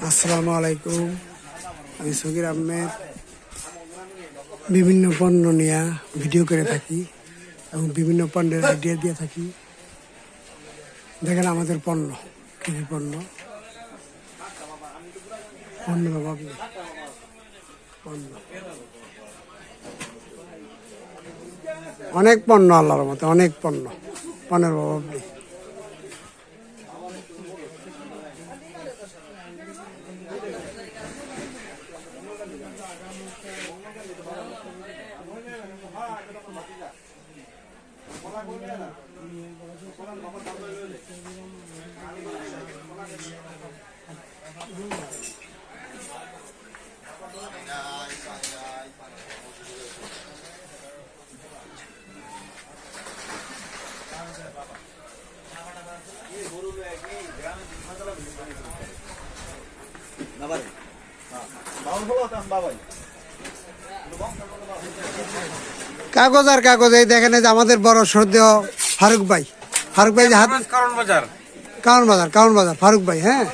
আসসালামু আলাইকুম, আমি সগির আহমেদ। বিভিন্ন পণ্য নিয়ে ভিডিও করে থাকি এবং বিভিন্ন পণ্যের আইডিয়া দিয়ে থাকি। দেখেন আমাদের পণ্য, কৃষি পণ্য, পণ্যের অভাব নেই। পণ্য অনেক পণ্য, আল্লাহর মতে অনেক পণ্য, পণ্যের অভাব নেই। কাগজ আর কাগজ। এই দেখেন, এই যে আমাদের বড় শ্রদ্ধেয় ফারুক ভাই যে কারণ বাজার ফারুক ভাই। হ্যাঁ,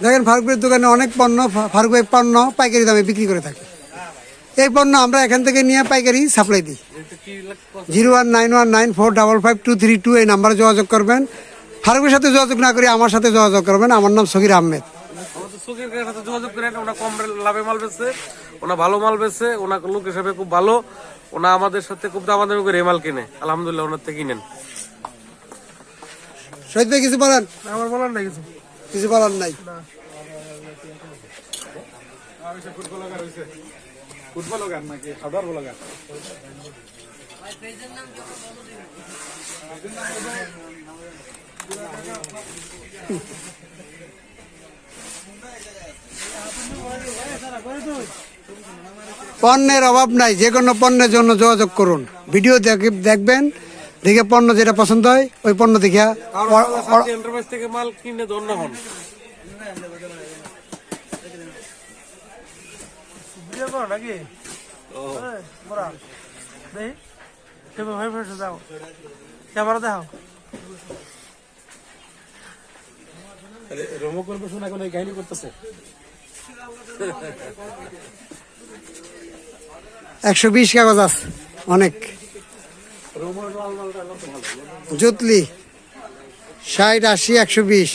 দেখেন ফারুক ভাইয়ের দোকানে অনেক পণ্য, ফারুক ভাই পণ্য পাইকারি দামে বিক্রি করে থাকে। এই পণ্য আমরা এখান থেকে নিয়ে পাইকারি সাপ্লাই দিই। 019194555232 এই নাম্বারে যোগাযোগ করবেন। ফারুকের সাথে যোগাযোগ না করে আমার সাথে যোগাযোগ করবেন। আমার নাম সগির আহমেদ। যোগাযোগ করেন, ওনা কম লাভে মাল বেচছে, ওনা ভালো মাল বেচছে, ওনা লোক হিসাবে খুব ভালো, ওনা আমাদের সাথে খুব দামাদামি করে মাল কিনে। আলহামদুলিল্লাহ ওনার থেকে কিনেন। শহীদ ভাই কিছু বলেন? আমার বলার নাই, কিছু বলার নাই। পণ্যের অভাব নাই, যে কোনো পণ্যের জন্য যোগাযোগ করুন। ভিডিও দেখবেন, দেখে পণ্য যেটা পছন্দ হয় ওই পণ্য দেখে থেকে মাল কিনে ধন্য হন। নাকি ক্যামেরা দেখাও। রোমো করবে শোনা, এখন এই কাহিনী করতেছে। 120 কাগজ আছে অনেক। জুতলি 60, 80, 120।